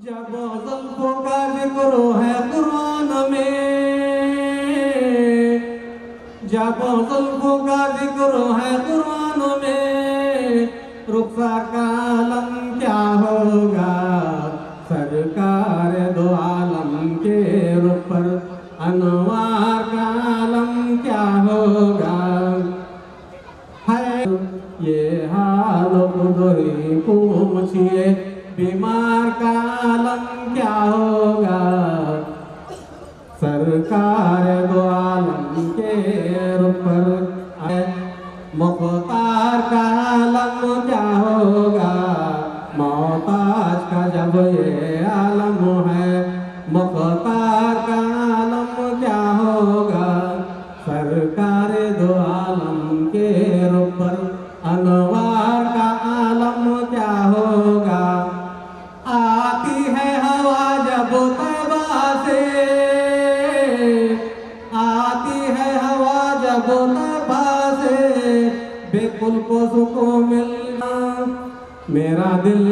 جب زلفوں کا ذکر ہے قرآن میں، جب زلفوں کا ذکر ہے قرآن میں، رخسار کا عالم کیا ہوگا، سرکار دو عالم کے رخ پر انوار کا عالم کیا ہوگا، ہے یہ حال خود ہی پوچھئے، بیمار کا عالم کیا ہوگا، سرکار دو عالم کے رخ پر مختار کا عالم کیا ہوگا، محتاج کا جب یہ عالم ہے، مختار کا عالم کیا ہوگا، سرکار دو عالم کے رخ پر انوار کا عالم کیا ہوگا، آتی ہے ہوا جب طیبہ سے، آتی ہے ہوا جب طیبہ سے، بالکل کو سکون ملنا، میرا دل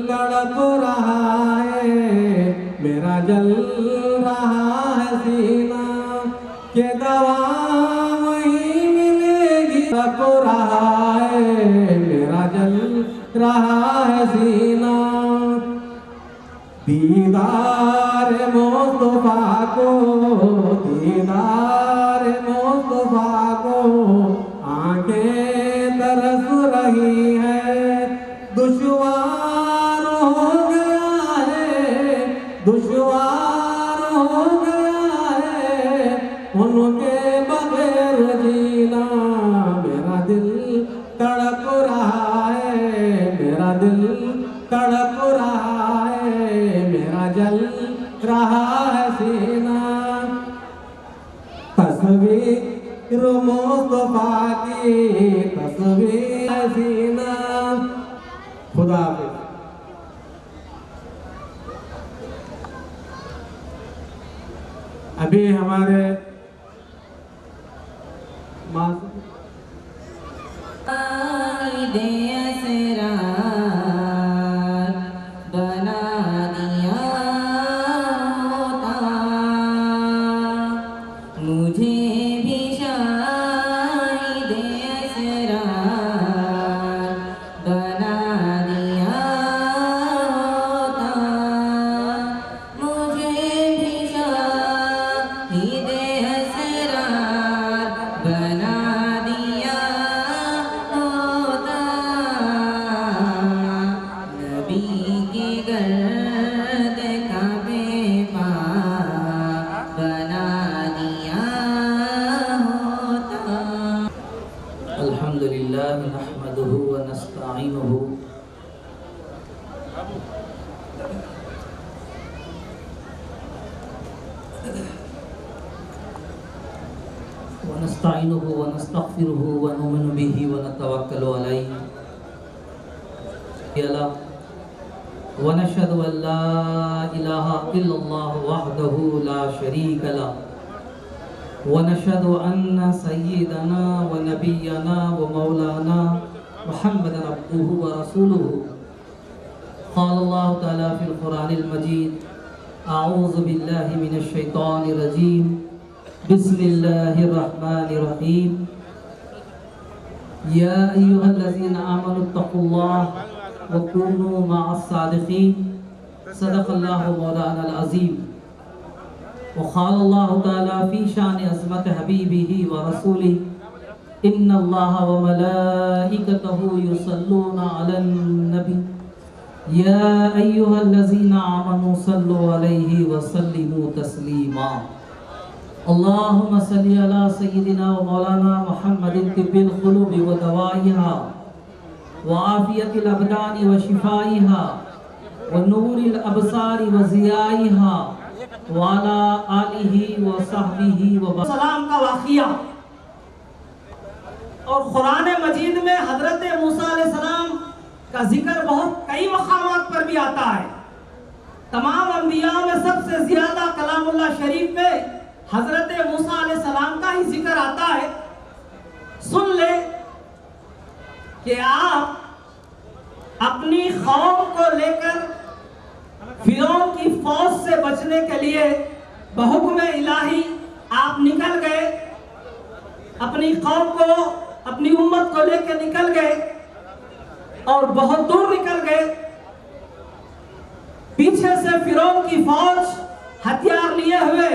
تڑپ رہا ہے، میرا جل رہا ہے سینہ، کہ دوا وہیں ملے گی، تڑپ رہا ہے میرا جل رہا ہے سینہ، دیدار مصطفیٰ کو، دیدار مصطفیٰ کو، آنکھیں ترس رہی ہے، دشوار ہو گیا ہے، دشوار ہو گیا ہے، ان کے بغیر جینا، میرا دل تڑپ رہا ہے، میرا دل تڑپ رہا ہے، میرا جل رہا ہے سینہ، تصویر مصطفیٰ کی، تصویر سینہ، خدا حافظ۔ ابھی ہمارے نحمده ونستعينه ونستغفره ونؤمن به ونتوكل عليه ونشهد أن لا إله إلا الله وحده لا شريك له ونشهد أن سيدنا ونبينا ومولانا محمدا عبده ورسوله قال الله تعالى في القرآن المجيد أعوذ بالله من الشيطان الرجيم بسم الله الرحمن الرحيم يا أيها الذين آمنوا اتقوا الله وكونوا مع الصادقين صدق الله مولانا العظيم وقال الله تعالى في شان عظمت حبيبه ورسوله إن الله وملائكته يصلون على النبي يا أيها الذين آمنوا صلوا عليه وسلموا تسليما اللهم صل على سيدنا ومولانا محمد طب القلوب ودوائها وعافية الأبدان وشفائها ونور الأبصار وضيائها وعلى آلہ وصحبہ سلام کا واقعہ، اور قرآن مجید میں حضرت موسیٰ علیہ السلام کا ذکر بہت کئی مقامات پر بھی آتا ہے۔ تمام انبیاء میں سب سے زیادہ کلام اللہ شریف میں حضرت موسیٰ علیہ السلام کا ہی ذکر آتا ہے۔ سن لے کہ آپ اپنی قوم کو لے کر फिरौन की फौज से बचने के लिए बहुक्म इलाही आप निकल गए, अपनी कौम को, अपनी उम्मत को लेकर निकल गए और बहुत दूर निकल गए। पीछे से फिरौन की फौज हथियार लिए हुए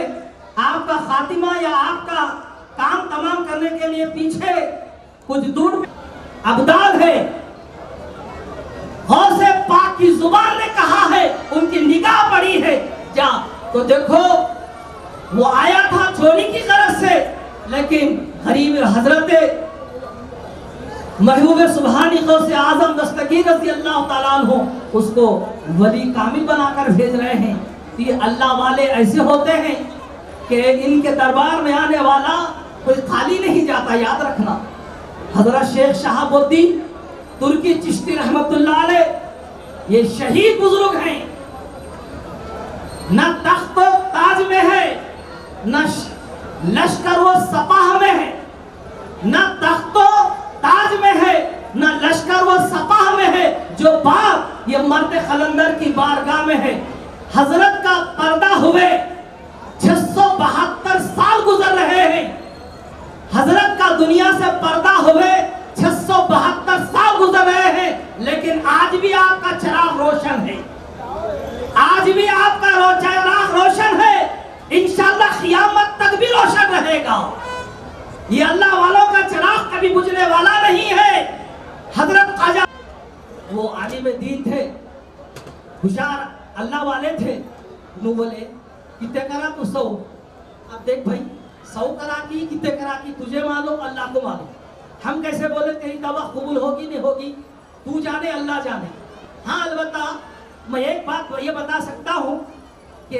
आपका खातिमा या आपका काम तमाम करने के लिए पीछे कुछ दूर अब्दाल है। गौसे पाक की जुबान ने कहा है, उनकी निगाह पड़ी है, जा तो देखो वो आया था चोरी की गरज से, लेकिन गरीब हजरत महबूब सुबहानी गौसे आजम दस्तगीर रज़ी अल्लाह ताला अन्हु उसको वली कामिल बनाकर भेज रहे हैं। तो ये अल्लाह वाले ऐसे होते हैं कि इनके दरबार में आने वाला कोई खाली नहीं जाता, याद रखना। हजरत शेख शहाबुद्दीन तुर्की चिश्ती रहमतुल्लाह अलैह ये शहीद बुजुर्ग हैं। न तख्त ताज में है, न लश्कर व सपाह में है, न तख्त ताज में है, न लश्कर व सपाह में है, जो बात ये मर्द खलंदर की बारगाह में है। हजरत का पर्दा हुए 672 साल गुजर रहे हैं। हजरत का दुनिया से पर्दा हुए 672 साल गुजर रहे हैं, लेकिन आज भी आपका चिराग रोशन है, आज भी आपका चिराग रोशन है, इंशाअल्लाह क़यामत तक भी रोशन रहेगा। ये अल्लाह वालों का चिराग कभी बुझने वाला नहीं है। हजरत ख्वाजा वो आलिम दीन थे, हुशार अल्लाह वाले थे। नु बोले कितने करा तो 100। अब देख भाई 100 करा की कितने करा की तुझे मालूम, अल्लाह को मालूम। हम कैसे बोले तेरी दवा कबूल होगी नहीं होगी, तू जाने अल्लाह जाने। हाँ अलबत्ता मैं एक बात ये बता सकता हूँ कि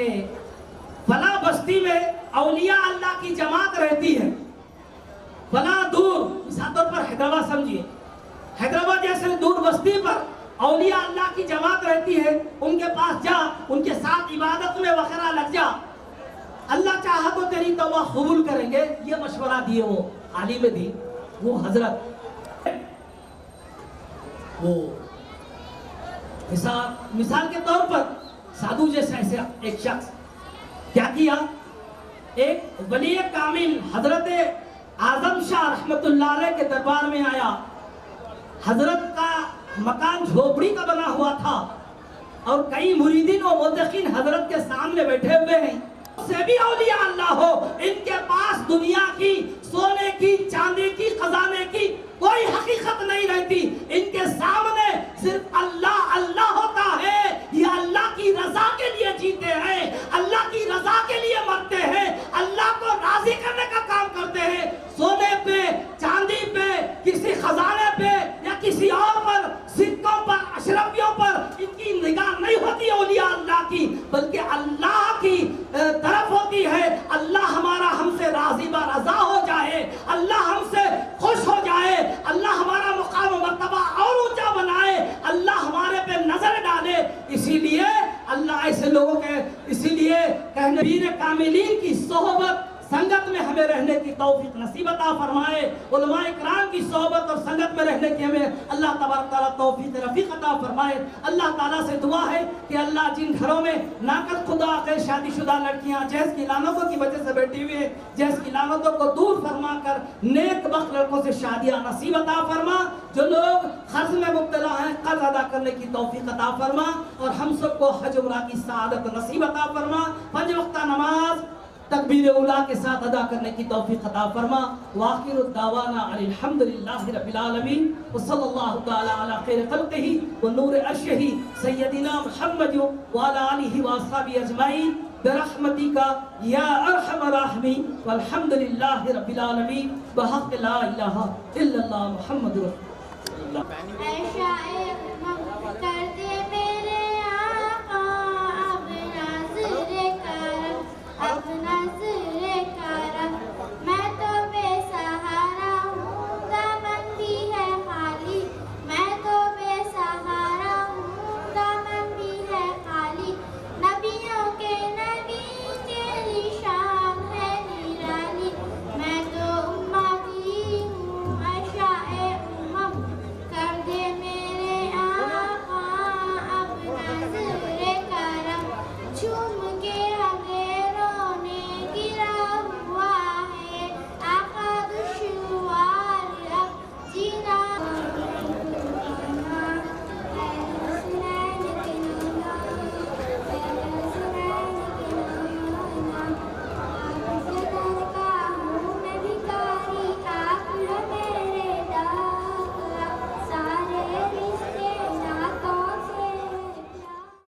फला बस्ती में औलिया अल्लाह की जमात रहती है, फला दूर, मिसाल तौर पर हैदराबाद समझिए, हैदराबाद जैसे दूर बस्ती पर औलिया अल्लाह की जमात रहती है, उनके पास जा, उनके साथ इबादत में वगैरह लग जा, अल्लाह चाहा तो तेरी तौबा कबूल करेंगे। ये मशवरा दिए वो आलिम दी, वो हजरत। वो मिसाल के तौर पर साधु जैसा ऐसे एक शख्स क्या किया, एक वली कामिल हजरत आजम शाह रहमतुल्लाह अलैह के दरबार में आया। हजरत का मकान झोपड़ी का बना हुआ था और कई मुरीदीन और मुद्दकीन हजरत के सामने बैठे हुए हैं। से भी औलिया अल्लाह हो, इनके पास दुनिया की, सोने की, चांदी की, खजाने की कोई हकीकत नहीं रहती। इनके सामने सिर्फ अल्लाह अल्लाह होता है। ये अल्लाह की रजा के लिए जीते हैं, अल्लाह की रजा के लिए मरते हैं, अल्लाह को राजी करने का काम करते हैं। सोने पे, चांदी पे, किसी खजाने पे या किसी और पर, सिक्कों पर, अशरफियों पर इनकी निगाह नहीं होती औलिया अल्लाह की, बल्कि अल्लाह की तरफ होती है। अल्लाह हमारा हमसे राजी बा रजा हो जाए, अल्लाह हमसे खुश हो जाए, अल्लाह हमारा मुकाम मर्तबा और ऊंचा बनाए, अल्लाह हमारे पे नजर डाले। इसीलिए अल्लाह ऐसे लोगों के, इसीलिए कहने वीर कामिलीन की सोहबत संगत में हमें रहने की तौफीक नसीब अता फरमाए। उलमा इकराम की सोहबत और संगत में रहने की हमें अल्लाह तबारक तआला तौफीक रफीक अता फरमाए। अल्लाह ताला से दुआ है कि अल्लाह जिन घरों में नाकद खुदा के शादीशुदा लड़कियां जैस की लानतों की वजह से बैठी हुई है, जैस की लानतों को दूर फरमा कर नेक बख्त लड़कों से शादियां नसीब अता फरमा। जो लोग कर्ज में मुब्तला हैं, कर्ज अदा करने की तौफीक अता फरमा और हम सबको हज उम्रह की सआदत नसीब अता फरमा। 5 वक्त नमाज तकबीर उला के साथ अदा करने की तौफीक अता फरमा। वाखिर दावाना अल्हम्दुलिल्लाहि रब्बिल आलमीन व सल्लल्लाहु तआला अला खैर खल्क़िही व नूर अर्शिही सय्यदिना मुहम्मद व अला आलिहि व अस्हाबिही अजमाइन बिरहमतिका या अरहमर राहिमीन वल्हम्दुलिल्लाहि रब्बिल आलमीन बहक़ ला इलाहा इल्लल्लाह मुहम्मदुर रसूलुल्लाह।